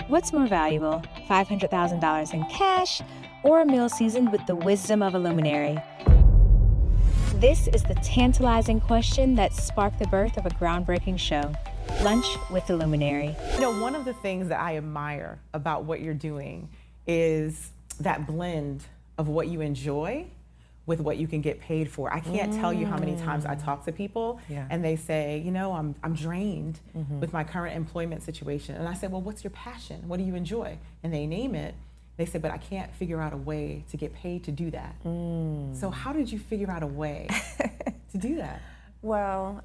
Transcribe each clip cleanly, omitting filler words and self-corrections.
What's more valuable, $500,000 in cash or a meal seasoned with the wisdom of a luminary? This is the tantalizing question that sparked the birth of a groundbreaking show, Lunch with the Luminary. You know, one of the things that I admire about what you're doing is that blend of what you enjoy with what you can get paid for. I can't tell you how many times I talk to people and they say, you know, I'm drained with my current employment situation. And I say, well, what's your passion? What do you enjoy? And they name it. They say, but I can't figure out a way to get paid to do that. So how did you figure out a way to do that? Well,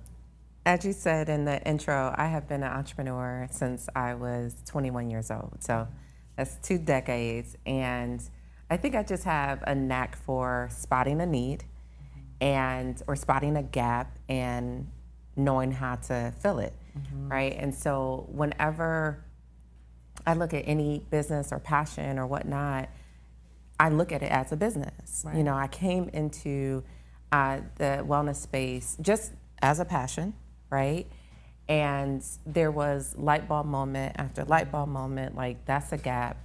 as you said in the intro, I have been an entrepreneur since I was 21 years old. So that's 2 decades. And I think I just have a knack for spotting a need or spotting a gap and knowing how to fill it, right? And so whenever I look at any business or passion or whatnot, I look at it as a business. Right. You know, I came into the wellness space just as a passion, right? And there was light bulb moment after light bulb moment, like that's a gap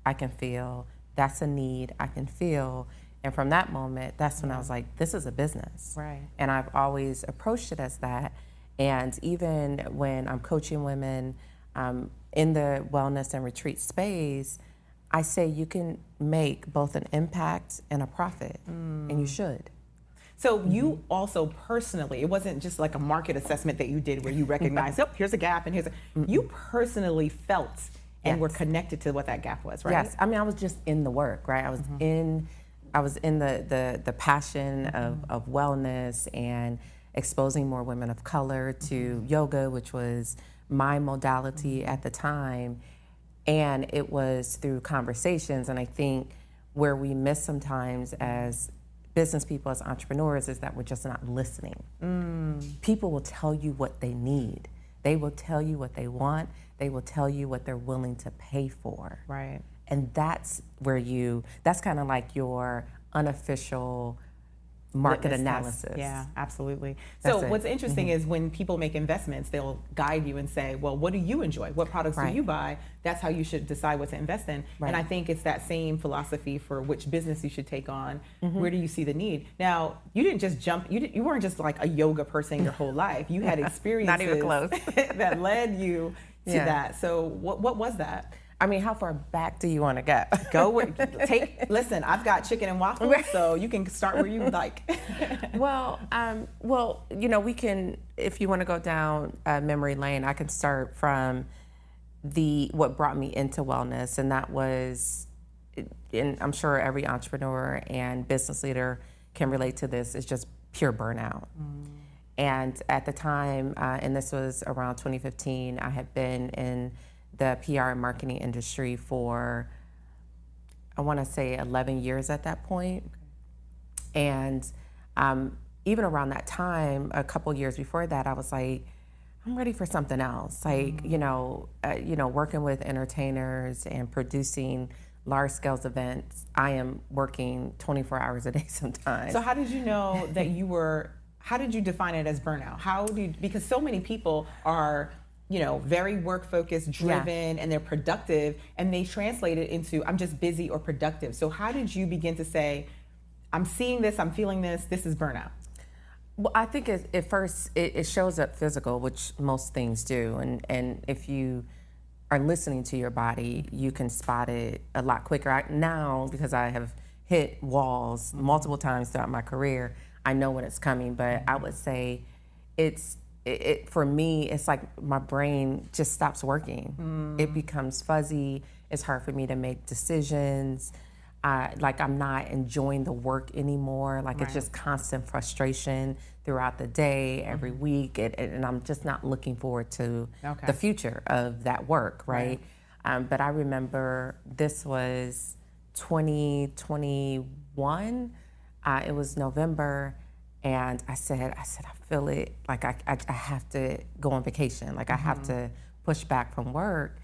I can feel, that's a need I can feel. And from that moment, that's when I was like, this is a business. Right. And I've always approached it as that. And even when I'm coaching women, in the wellness and retreat space, I say you can make both an impact and a profit, and you should. So you also personally, it wasn't just like a market assessment that you did where you recognized, oh, here's a gap and you personally felt and were connected to what that gap was, right? Yes, I mean, I was just in the work, right? I was in the passion of wellness and exposing more women of color to yoga, which was my modality at the time, and it was through conversations. And I think where we miss sometimes as business people, as entrepreneurs, is that we're just not listening. People will tell you what they need. They will tell you what they want. They will tell you what they're willing to pay for. Right. And that's where that's kind of like your unofficial market analysis. Yeah, absolutely. So what's interesting is when people make investments, they'll guide you and say, well, what do you enjoy? What products do you buy? That's how you should decide what to invest in. Right. And I think it's that same philosophy for which business you should take on. Where do you see the need? Now, you didn't just jump, you weren't just like a yoga person your whole life. You had experiences Not even close. that led you to that. So what was that? I mean, how far back do you want to go? Listen, I've got chicken and waffles, so you can start where you like. Well, you know, we can, if you want to go down memory lane, I can start from what brought me into wellness, and that was, and I'm sure every entrepreneur and business leader can relate to this, is just pure burnout. And at the time, and this was around 2015, I had been in the PR and marketing industry for, I want to say 11 years at that point. And even around that time, a couple years before that, I was like, I'm ready for something else. Like, you know, working with entertainers and producing large scale events, I am working 24 hours a day sometimes. So how did you know that how did you define it as burnout? Because so many people are, you know, very work focused, driven, and they're productive, and they translate it into I'm just busy or productive. So how did you begin to say, I'm seeing this, I'm feeling this is burnout? Well, I think at first it shows up physical, which most things do. And if you are listening to your body, you can spot it a lot quicker. Now, because I have hit walls multiple times throughout my career, I know when it's coming, but I would say for me, it's like my brain just stops working. It becomes fuzzy. It's hard for me to make decisions. Like I'm not enjoying the work anymore. Like it's just constant frustration throughout the day, every week, and I'm just not looking forward to the future of that work, right? But I remember this was 2021. It was November. And I said, I feel it, like I have to go on vacation. Like I have to push back from work.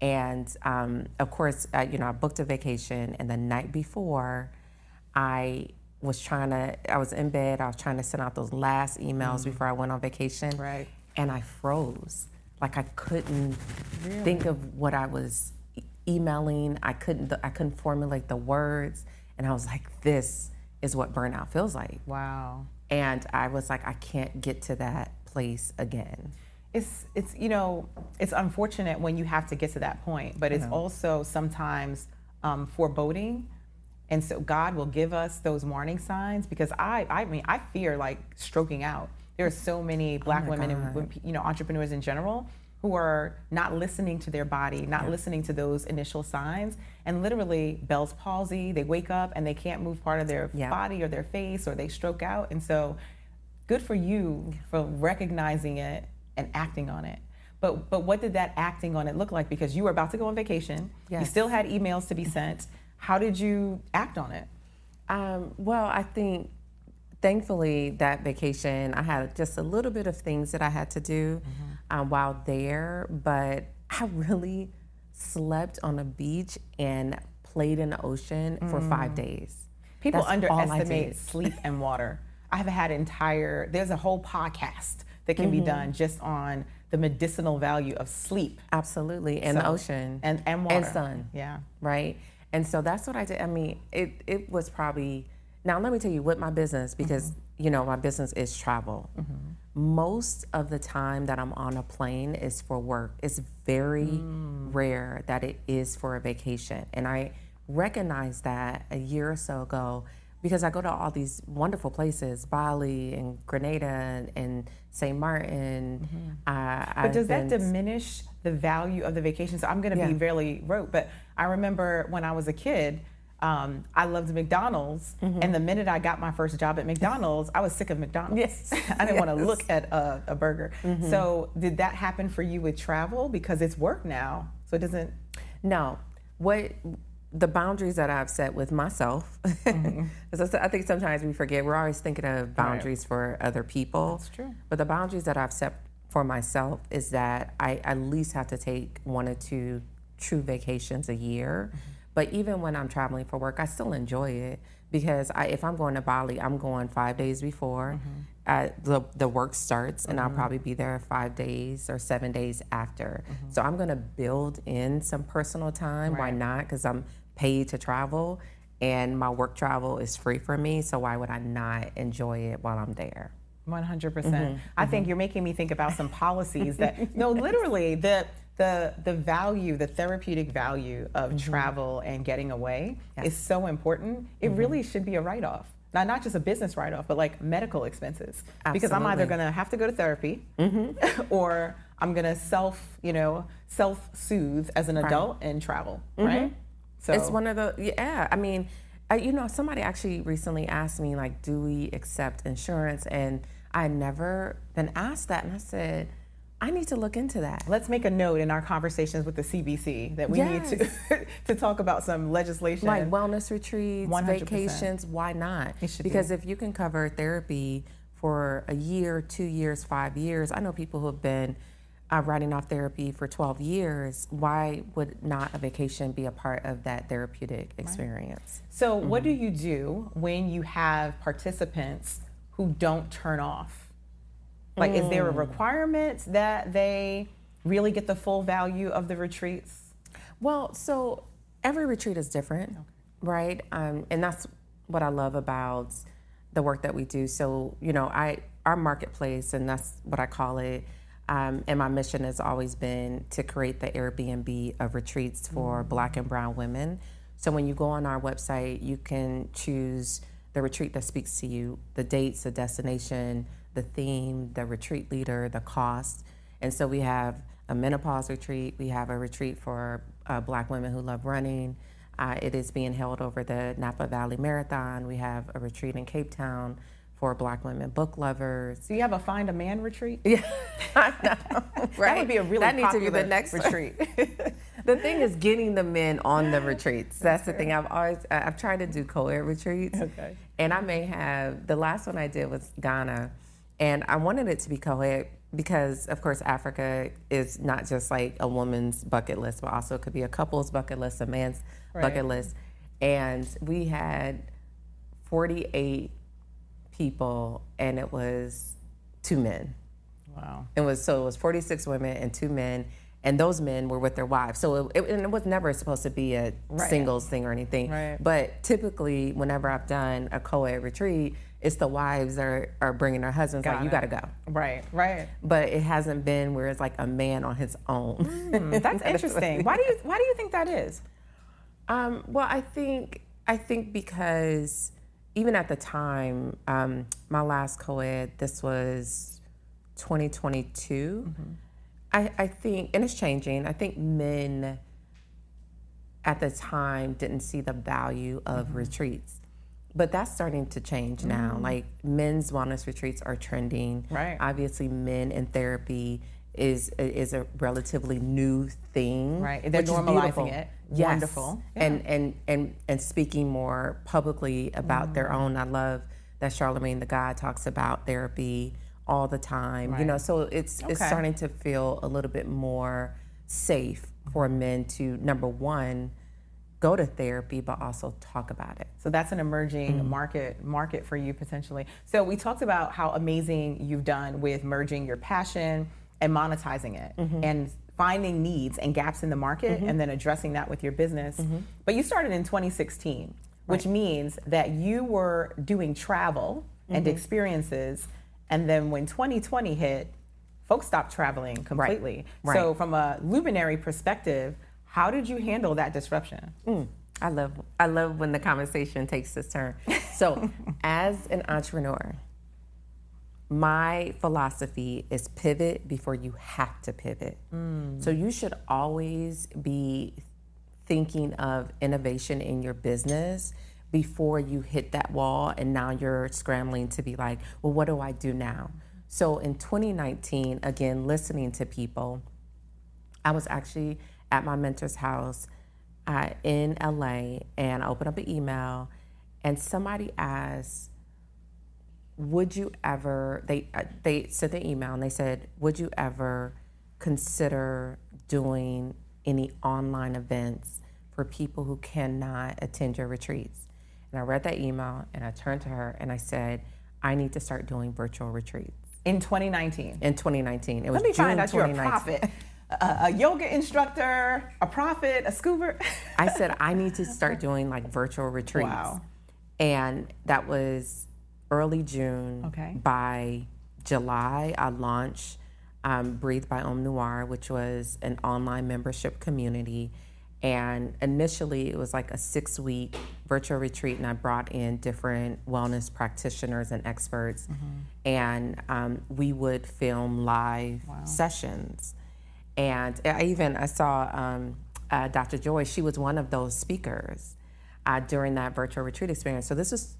And of course, I booked a vacation, and the night before, I was in bed, I was trying to send out those last emails before I went on vacation. Right. And I froze. Like I couldn't think of what I was emailing. I couldn't formulate the words, and I was like, this is what burnout feels like. Wow. And I was like, I can't get to that place again. It's it's unfortunate when you have to get to that point, but it's also sometimes foreboding. And so God will give us those warning signs, because I fear like stroking out. There are so many Black women and entrepreneurs in general who are not listening to their body, not listening to those initial signs, and literally Bell's palsy, they wake up and they can't move part of their body or their face, or they stroke out. And so good for you for recognizing it and acting on it. But what did that acting on it look like? Because you were about to go on vacation, you still had emails to be sent. How did you act on it? Well, I think thankfully that vacation, I had just a little bit of things that I had to do while there, but I really slept on a beach and played in the ocean for 5 days. People underestimate sleep and water. I've had there's a whole podcast that can be done just on the medicinal value of sleep. Absolutely, and the ocean. And water. And sun. Yeah. Right? And so that's what I did. I mean, it was probably, now let me tell you with my business, because my business is travel. Most of the time that I'm on a plane is for work. It's very rare that it is for a vacation. And I recognized that a year or so ago, because I go to all these wonderful places, Bali and Grenada and St. Martin. But does that diminish the value of the vacation? So I'm going to be really rote, but I remember when I was a kid, I loved McDonald's, and the minute I got my first job at McDonald's, I was sick of McDonald's. Yes. I didn't want to look at a burger. So did that happen for you with travel? Because it's work now, so it doesn't... No. The boundaries that I've set with myself, because I think sometimes we forget, we're always thinking of boundaries for other people. That's true. But the boundaries that I've set for myself is that I at least have to take 1 or 2 true vacations a year. But even when I'm traveling for work, I still enjoy it, because if I'm going to Bali, I'm going 5 days before the work starts, and I'll probably be there 5 days or 7 days after. So I'm going to build in some personal time. Why not? Because I'm paid to travel, and my work travel is free for me. So why would I not enjoy it while I'm there? 100%. I think you're making me think about some policies that, no, literally the value, the therapeutic value of travel and getting away is so important. It really should be a write-off. Not just a business write-off, but like medical expenses. Absolutely. Because I'm either gonna have to go to therapy or I'm gonna self-soothe as an adult and travel, right? So it's one of the, I mean, somebody actually recently asked me, like, do we accept insurance? And I had never been asked that, and I said, I need to look into that. Let's make a note in our conversations with the CBC that we need to talk about some legislation. Like wellness retreats, 100%. Vacations, why not? Because if you can cover therapy for a year, 2 years, 5 years, I know people who have been writing off therapy for 12 years, why would not a vacation be a part of that therapeutic experience? So what do you do when you have participants who don't turn off? Like, is there a requirement that they really get the full value of the retreats? Well, so every retreat is different, right? And that's what I love about the work that we do. So, our marketplace, and that's what I call it, and my mission has always been to create the Airbnb of retreats for Black and brown women. So when you go on our website, you can choose the retreat that speaks to you, the dates, the destination, the theme, the retreat leader, the cost. And so we have a menopause retreat. We have a retreat for Black women who love running. It is being held over the Napa Valley Marathon. We have a retreat in Cape Town for Black women book lovers. Do you have a Find a Man retreat? Yeah, I know, right? That would be a really that needs to popular be the next retreat. The thing is getting the men on the retreats. That's the thing. I've tried to do co-ed retreats. Okay. And I may have, the last one I did was Ghana. And I wanted it to be co-ed because, of course, Africa is not just like a woman's bucket list, but also could be a couple's bucket list, a man's bucket list. And we had 48 people, and it was 2 men. Wow. It was 46 women and 2 men. And those men were with their wives. So and it was never supposed to be a singles thing or anything. Right. But typically, whenever I've done a co-ed retreat, it's the wives that are bringing their husbands, like, you got to go. Right. But it hasn't been where it's like a man on his own. That's interesting. Why do you think that is? Well, I think because even at the time, my last co-ed, this was 2022. I think, and it's changing, I think men at the time didn't see the value of retreats. But that's starting to change now. Like, men's wellness retreats are trending. Right. Obviously, men in therapy is a relatively new thing. Right. They're which is normalizing beautiful. it. Yes. Wonderful. Yeah. And speaking more publicly about their own. I love that Charlemagne the God talks about therapy all the time. Right. You know, so it's starting to feel a little bit more safe for men to, number one, go to therapy, but also talk about it. So that's an emerging market for you potentially. So we talked about how amazing you've done with merging your passion and monetizing it and finding needs and gaps in the market and then addressing that with your business. But you started in 2016, which means that you were doing travel and experiences, and then when 2020 hit, folks stopped traveling completely. Right. So from a Luminary perspective, how did you handle that disruption? I love when the conversation takes this turn. So as an entrepreneur, my philosophy is pivot before you have to pivot. So you should always be thinking of innovation in your business before you hit that wall and now you're scrambling to be like, well, what do I do now? So in 2019, again, listening to people, I was actually at my mentor's house in LA, and I opened up an email, and somebody asked, would you ever, they sent the email and they said, would you ever consider doing any online events for people who cannot attend your retreats? And I read that email and I turned to her and I said, I need to start doing virtual retreats. In 2019? In 2019. It was Let me June find out you're a 2019. prophet. A yoga instructor, a prophet, a scuba. I said, I need to start doing like virtual retreats. Wow. And that was early June. Okay. By July, I launched Breathe by Om Noir, which was an online membership community. And initially, it was like a 6-week virtual retreat, and I brought in different wellness practitioners and experts. And we would film live sessions. And I saw Dr. Joy. She was one of those speakers during that virtual retreat experience. So this was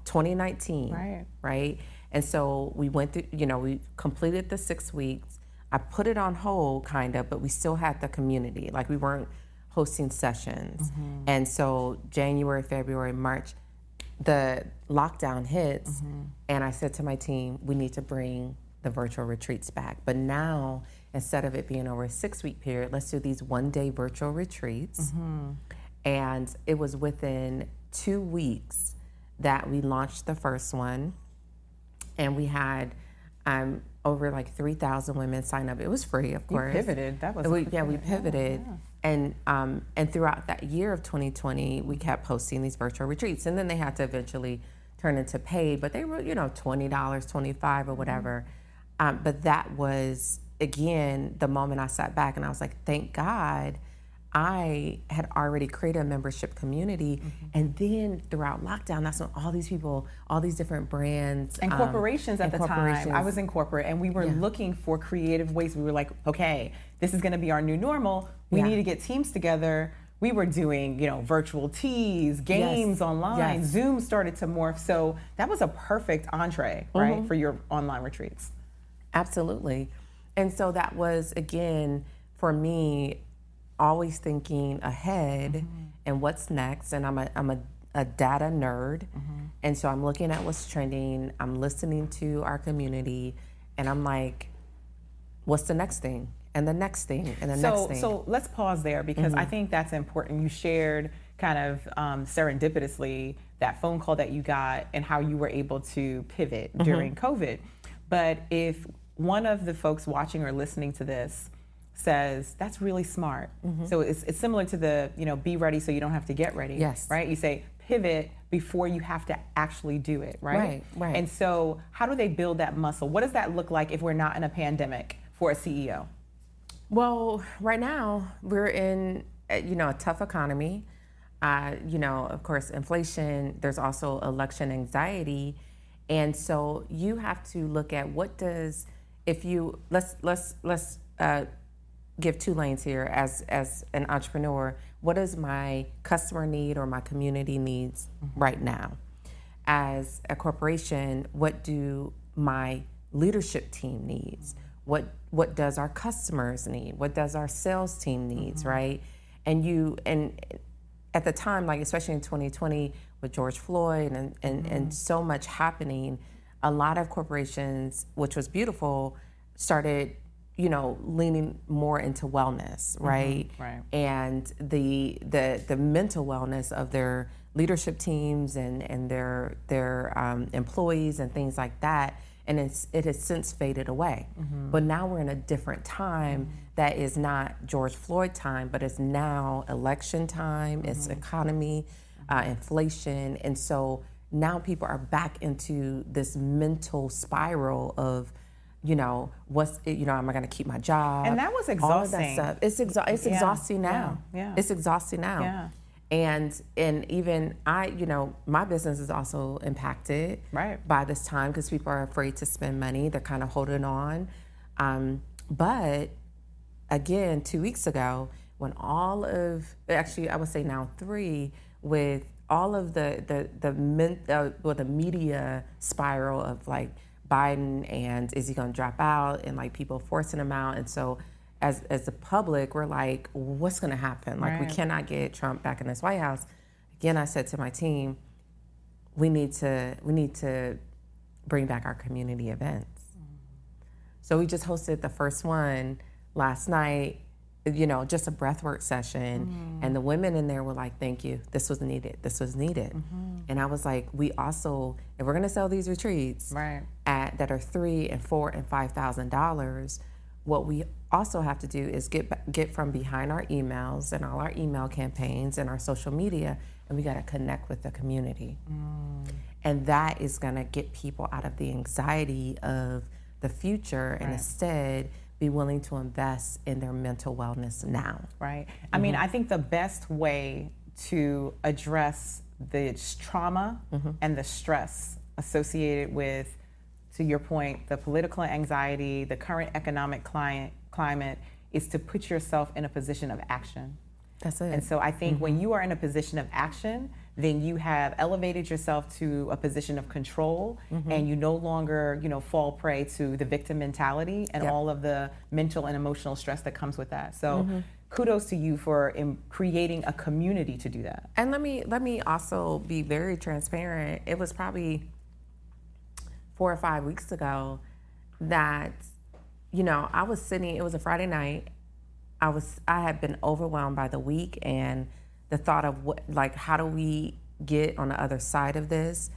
2019, right? And so we went through, we completed the 6 weeks. I put it on hold, kind of, but we still had the community. Like, we weren't hosting sessions. And so January, February, March, the lockdown hits, and I said to my team, we need to bring the virtual retreats back. But now, instead of it being over a 6-week period, let's do these one-day virtual retreats. And it was within 2 weeks that we launched the first one, and we had over like 3,000 women sign up. It was free, of course. You pivoted. That was we pivoted. And throughout that year of 2020, we kept hosting these virtual retreats, and then they had to eventually turn into paid, but they were, $20, $25 or whatever. But that was, again, the moment I sat back and I was like, thank God I had already created a membership community. And then throughout lockdown, that's when all these people, all these different brands. And corporations at the time. I was in corporate, and we were looking for creative ways. We were like, okay, this is gonna be our new normal. We need to get teams together. We were doing, virtual teas, games online. Zoom started to morph. So that was a perfect entree, right, for your online retreats. Absolutely. And so that was, again, for me, always thinking ahead and what's next. And I'm a data nerd. And so I'm looking at what's trending. I'm listening to our community, and I'm like, what's the next thing? And the next thing, and the next thing. So let's pause there, because I think that's important. You shared kind of serendipitously that phone call that you got and how you were able to pivot during COVID. But if one of the folks watching or listening to this says, that's really smart. So it's similar to the, be ready so you don't have to get ready. Yes. Right? You say pivot before you have to actually do it, right? Right. And so how do they build that muscle? What does that look like if we're not in a pandemic for a CEO? Well, right now we're in, a tough economy. Of course, inflation, there's also election anxiety. And so you have to look at let's give two lanes here as an entrepreneur. What does my customer need or my community needs right now? As a corporation, what do my leadership team needs? What does our customers need? What does our sales team needs, right? And at the time, like especially in 2020 with George Floyd and so much happening, a lot of corporations, which was beautiful, started leaning more into wellness, right? Right. And the mental wellness of their leadership teams and their employees and things like that. And it has since faded away. But now we're in a different time that is not George Floyd time, but it's now election time, it's economy, inflation. And so now people are back into this mental spiral of, am I going to keep my job? And that was exhausting. All of that stuff. It's exhausting now. Yeah. It's exhausting now. Yeah. And even my business is also impacted by this time because people are afraid to spend money. They're kind of holding on. But again, 2 weeks ago, when I would say now 3, with all of the media spiral of like Biden and is he going to drop out and like people forcing him out. And so as the public, we're like, what's going to happen? Like, we cannot get Trump back in this White House. Again, I said to my team, we need to bring back our community events. So we just hosted the first one last night, just a breathwork session. And the women in there were like, thank you. This was needed. This was needed. And I was like, we also, if we're going to sell these retreats that are $3,000 and $4,000 and $5,000, what we also have to do is get from behind our emails and all our email campaigns and our social media, and we got to connect with the community. And that is going to get people out of the anxiety of the future and instead be willing to invest in their mental wellness now. Right. I mean, I think the best way to address the trauma and the stress associated with, to your point, the political anxiety, the current economic climate, is to put yourself in a position of action. That's it. And so I think when you are in a position of action, then you have elevated yourself to a position of control, and you no longer, fall prey to the victim mentality and all of the mental and emotional stress that comes with that. So kudos to you for creating a community to do that. And let me also be very transparent. It was probably 4 or 5 weeks ago that, I was sitting, it was a Friday night. I had been overwhelmed by the week and the thought of how do we get on the other side of this?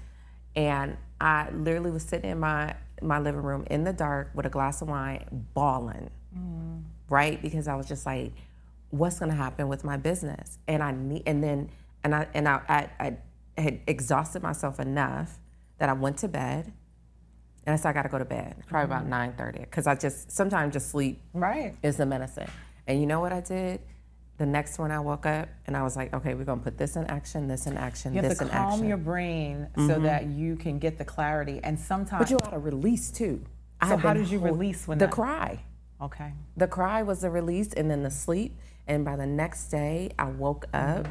And I literally was sitting in my living room in the dark with a glass of wine, bawling, right? Because I was just like, what's gonna happen with my business? And I had exhausted myself enough that I went to bed. And I said, I gotta go to bed, probably about 9:30, because sometimes just sleep is the medicine. And you know what I did? The next one I woke up and I was like, okay, we're gonna put this in action, this in action, this in action. You have to calm your brain so that you can get the clarity. And sometimes, but you gotta release too. So how did you release when the cry? Okay. The cry was the release, and then the sleep. And by the next day, I woke up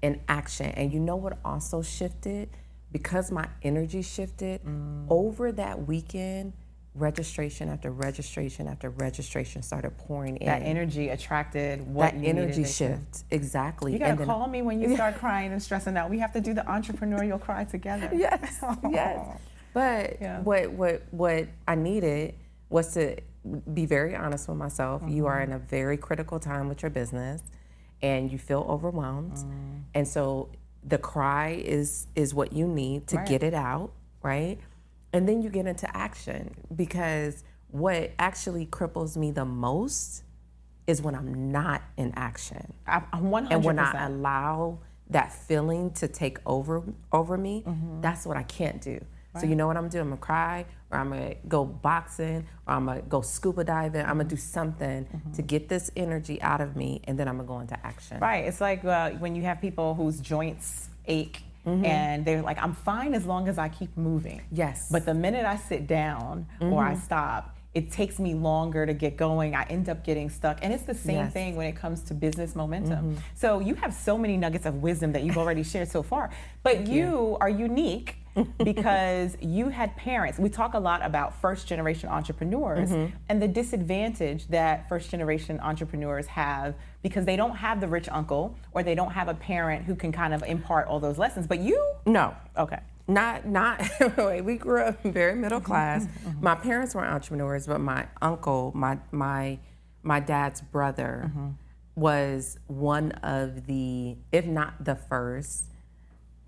in action. And you know what also shifted? Because my energy shifted over that weekend, registration after registration after registration started pouring in. That energy attracted what you needed. That energy shift, exactly. You gotta call me when you start crying and stressing out. We have to do the entrepreneurial cry together. Yes, yes. But what I needed was to be very honest with myself. You are in a very critical time with your business, and you feel overwhelmed, and so the cry is what you need to get it out, right? And then you get into action, because what actually cripples me the most is when I'm not in action. I'm 100%. And when I allow that feeling to take over me, that's what I can't do. Right. So you know what I'm gonna do? I'm gonna cry, or I'm gonna go boxing, or I'm gonna go scuba diving. I'm gonna do something to get this energy out of me, and then I'm gonna go into action. Right, it's like when you have people whose joints ache, and they're like, I'm fine as long as I keep moving. Yes. But the minute I sit down or I stop, it takes me longer to get going. I end up getting stuck. And it's the same thing when it comes to business momentum. So you have so many nuggets of wisdom that you've already shared so far. But you are unique because you had parents. We talk a lot about first generation entrepreneurs and the disadvantage that first generation entrepreneurs have because they don't have the rich uncle or they don't have a parent who can kind of impart all those lessons. But you? No. Okay. Not we grew up very middle class. My parents were entrepreneurs, but my uncle, my dad's brother, was one of the, if not the first,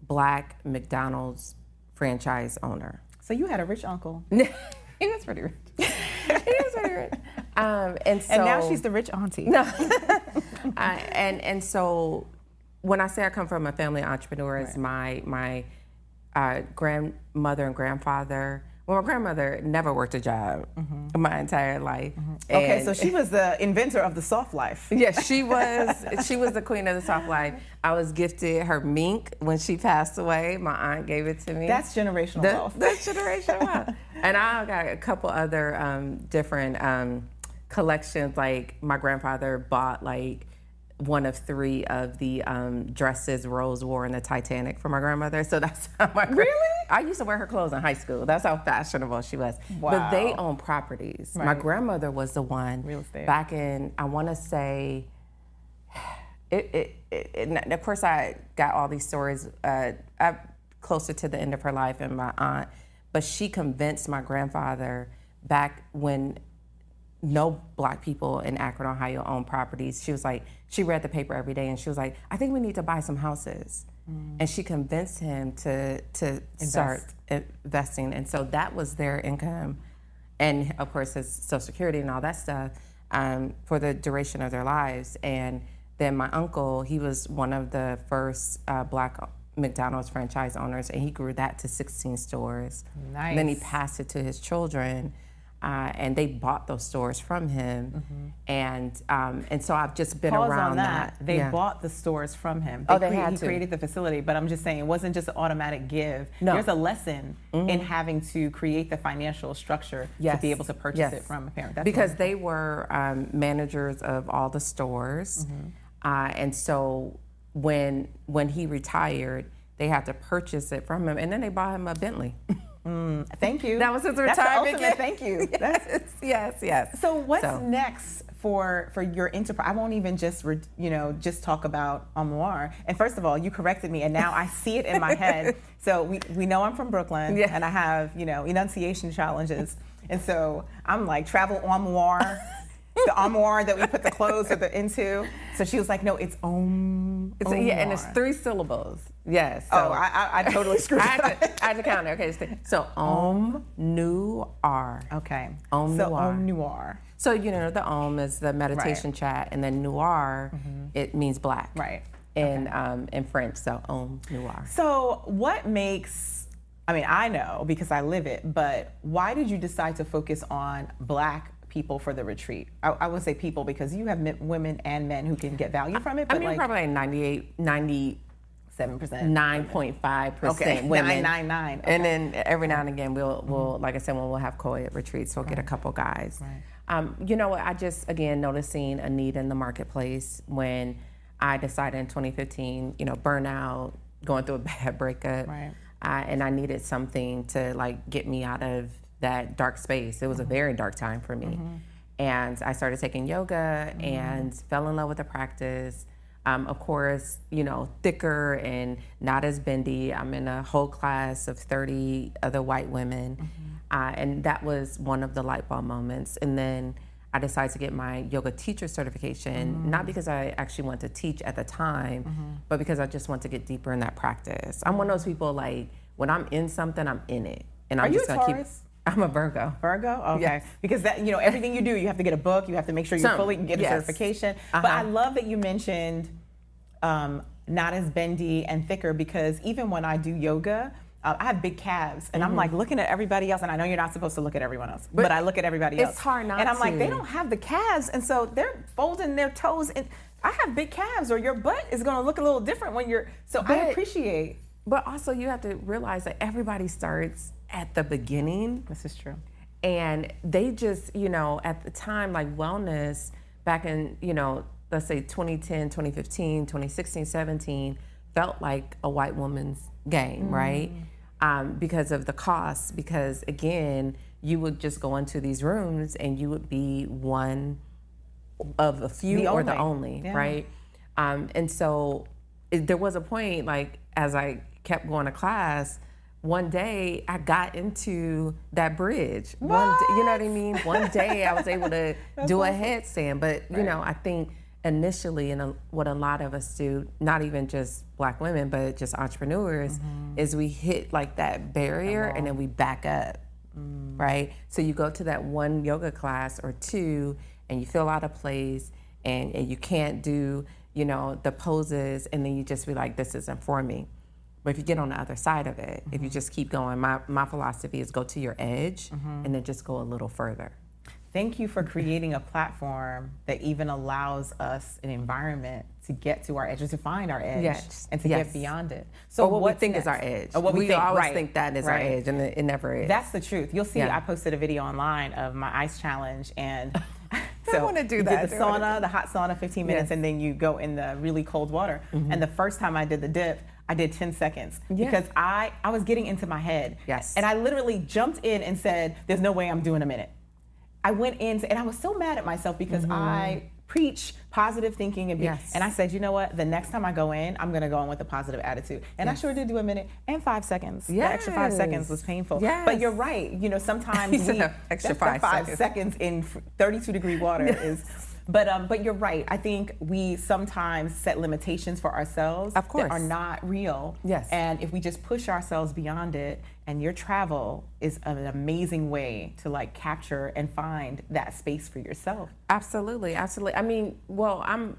Black McDonald's franchise owner. So you had a rich uncle. He was pretty rich. He was pretty rich. And now she's the rich auntie. No. And so when I say I come from a family of entrepreneurs, my grandmother and grandfather. Well, my grandmother never worked a job my entire life. Okay, so she was the inventor of the soft life. Yes, she was. She was the queen of the soft life. I was gifted her mink when she passed away. My aunt gave it to me. That's generational wealth. That's generational wealth. And I got a couple other different collections. Like my grandfather bought one of 3 of the dresses Rose wore in the Titanic for my grandmother. So that's how Really? I used to wear her clothes in high school. That's how fashionable she was. Wow. But they own properties. Right. My grandmother was the one Real estate. back in, I want to say, and of course I got all these stories closer to the end of her life and my aunt, but she convinced my grandfather back when no Black people in Akron, Ohio owned properties. She was like, she read the paper every day and she was like, I think we need to buy some houses. And she convinced him to start investing. And so that was their income. And of course, his Social Security and all that stuff for the duration of their lives. And then my uncle, he was one of the first Black McDonald's franchise owners, and he grew that to 16 stores. Nice. And then he passed it to his children. And they bought those stores from him, and so I've just been Pause around on that. They Yeah. bought the stores from him. They had He to. created the facility, but I'm just saying it wasn't just an automatic give. No. There's a lesson in having to create the financial structure to be able to purchase it from a parent. That's because wonderful. they were managers of all the stores, and so when he retired, they had to purchase it from him, and then they bought him a Bentley. Thank you. That was his That's the retirement ultimate gift. thank you. Yes. So what's next for your enterprise? I won't even just talk about Om Noir. And first of all, you corrected me, and now I see it in my head. So we know I'm from Brooklyn, and I have enunciation challenges, and so I'm like travel Om Noir. The armoire that we put the clothes into. So she was like, no, it's Om. And it's 3 syllables. Yes. So I totally screwed it up. I had to count it. Okay. So Om Noir. Okay. Om so Noir. Om Noir. So the Om is the meditation chat, and then Noir, it means black. Right. In French, so Om Noir. So what makes, I know because I live it, but why did you decide to focus on Black people for the retreat? I would say people because you have women and men who can get value from it. But probably 97%, 9.5% women. 999. And then every now and again, we'll like I said, when we'll have co-ed retreats, we'll get a couple guys. Right. You know what? I just, again, noticing a need in the marketplace when I decided in 2015, burnout, going through a bad breakup. Right. And I needed something to get me out of that dark space. It was a very dark time for me. And I started taking yoga and fell in love with the practice. Of course, thicker and not as bendy. I'm in a whole class of 30 other white women. And that was one of the light bulb moments. And then I decided to get my yoga teacher certification, not because I actually want to teach at the time, but because I just want to get deeper in that practice. I'm one of those people, when I'm in something, I'm in it. And I'm Are you just a gonna Taurus? I'm a Virgo. Virgo? Okay. Yes. Because that, everything you do, you have to get a book, you have to make sure you fully get a yes. certification. But I love that you mentioned not as bendy and thicker, because even when I do yoga, I have big calves, and I'm like looking at everybody else, and I know you're not supposed to look at everyone else, but I look at everybody else. It's hard not to. And I'm like, they don't have the calves, and so they're folding their toes, and I have big calves, or your butt is gonna look a little different when you're, I appreciate. But also you have to realize that everybody starts at the beginning. This is true. And they just, at the time, like wellness back in, let's say 2010, 2015, 2016, 17, felt like a white woman's game, right? Because of the costs, because again, you would just go into these rooms and you would be one of a few or the only, right? And so there was a point, like, as I kept going to class, one day I got into that bridge. One day, you know what I mean? One day I was able to do a headstand, but I think initially, and what a lot of us do, not even just Black women, but just entrepreneurs, is we hit like that barrier and then we back up, right? So you go to that one yoga class or two and you feel out of place and you can't do, the poses, and then you just be like, this isn't for me. But if you get on the other side of it, if you just keep going, my philosophy is go to your edge and then just go a little further. Thank you for creating a platform that even allows us an environment to get to our edge, or to find our edge, and to get beyond it. So what we think is our edge. Or what we always think that is our edge, and it never is. That's the truth. You'll see, I posted a video online of my ice challenge, and so I want to do that. You did the sauna, the hot sauna, 15 minutes, and then you go in the really cold water. And the first time I did the dip, I did 10 seconds because I was getting into my head. Yes. And I literally jumped in and said, there's no way I'm doing a minute. I went in, and I was so mad at myself because I preach positive thinking, and and I said, you know what, the next time I go in, I'm gonna go in with a positive attitude. And I sure did do a minute and 5 seconds. The extra 5 seconds was painful. But you're right, sometimes extra that 5 seconds in 32-degree water is. But you're right. I think we sometimes set limitations for ourselves that are not real. Yes. And if we just push ourselves beyond it, and your travel is an amazing way to like capture and find that space for yourself. Absolutely, absolutely. I mean, well, I'm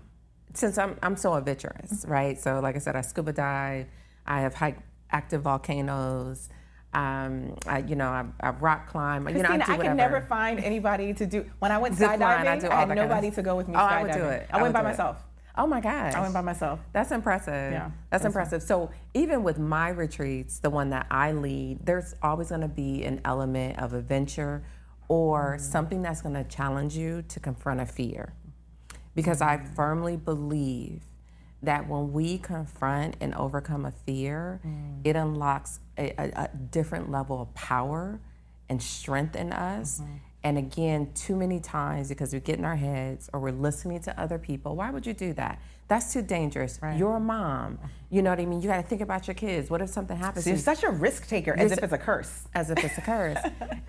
so adventurous, right? So like I said, I scuba dive, I have hiked active volcanoes. I rock climb. Christina, I can never find anybody to do. When I went skydiving, I had nobody to go with me skydiving. I would do it. I went by myself. Oh my gosh. I went by myself. That's impressive. Yeah. That's impressive. So even with my retreats, the one that I lead, there's always going to be an element of adventure or something that's going to challenge you to confront a fear. Because I firmly believe that when we confront and overcome a fear, it unlocks a different level of power and strength in us. And again, too many times, because we get in our heads or we're listening to other people, why would you do that? That's too dangerous. Right. You're a mom. You know what I mean? You got to think about your kids. What if something happens? So you're such a risk taker, as if it's a curse. As if it's a curse.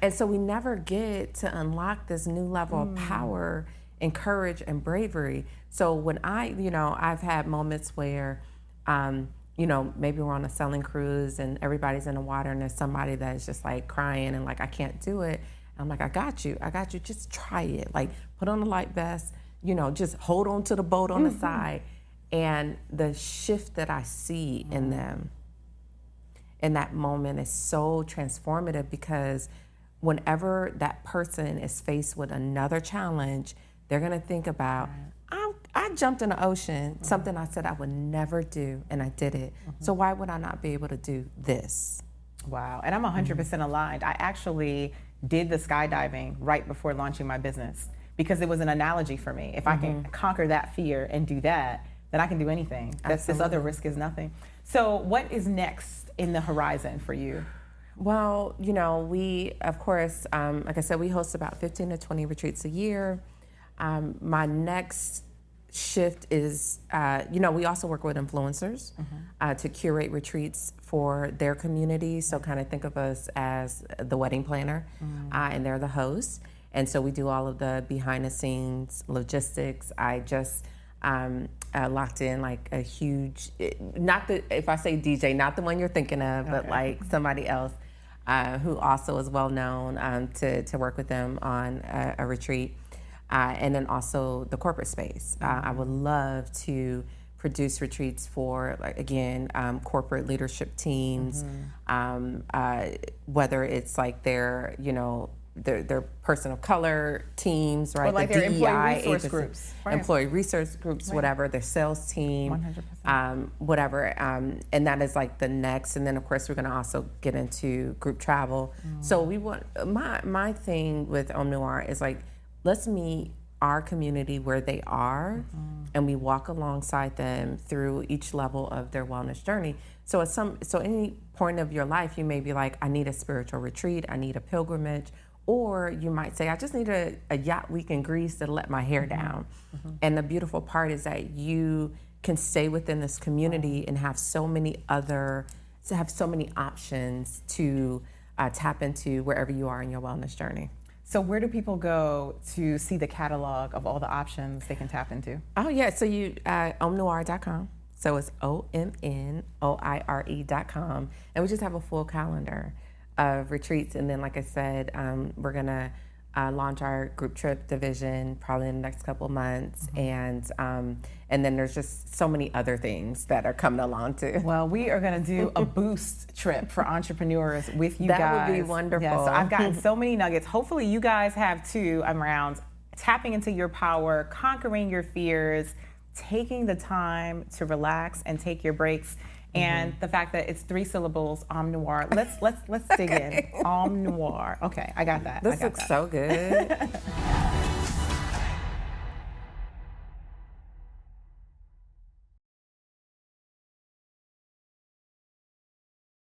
And so we never get to unlock this new level of power and courage and bravery. So when I've had moments where, maybe we're on a sailing cruise and everybody's in the water and there's somebody that's just like crying and like, I can't do it. I'm like, I got you, just try it. Like, put on the life vest, just hold on to the boat on the side. And the shift that I see in them in that moment is so transformative, because whenever that person is faced with another challenge, they're gonna think about, I jumped in the ocean, something I said I would never do, and I did it. So why would I not be able to do this? Wow, and I'm 100% aligned. I actually did the skydiving right before launching my business because it was an analogy for me. If I can conquer that fear and do that, then I can do anything. This other risk is nothing. So what is next in the horizon for you? Well, we, of course, like I said, we host about 15 to 20 retreats a year. My next shift is, we also work with influencers to curate retreats for their community. So kind of think of us as the wedding planner, and they're the host. And so we do all of the behind the scenes logistics. I just locked in like a huge, if I say DJ, not the one you're thinking of, but like somebody else. who also is well known, to work with them on a retreat. And then also the corporate space. I would love to produce retreats for, like, again, corporate leadership teams, whether it's like their, their person of color teams, right? Or like the their DEI employee resource agency, groups. Right. employee research groups, whatever, their sales team, 100%. whatever. And that is like the next. And then of course we're going to also get into group travel. So we want, my thing with Om Noir is like, let's meet our community where they are, and we walk alongside them through each level of their wellness journey. So any point of your life, you may be like, I need a spiritual retreat, I need a pilgrimage, or you might say, I just need a yacht week in Greece to let my hair down. And the beautiful part is that you can stay within this community and have so many options to tap into wherever you are in your wellness journey. So where do people go to see the catalog of all the options they can tap into? Oh yeah, so you omnoir.com. So it's OMNOIRE.com, and we just have a full calendar of retreats. And then, like I said, we're gonna launch our group trip division probably in the next couple of months, and then there's just so many other things that are coming along too. Well, we are going to do a boost trip for entrepreneurs with you That guys. would be wonderful. Yeah, so I've gotten so many nuggets. Hopefully you guys have too, around tapping into your power, conquering your fears, taking the time to relax and take your breaks. And the fact that it's 3 syllables, Om Noir. Let's dig in. Om Noir. Okay, I got that. This looks so good.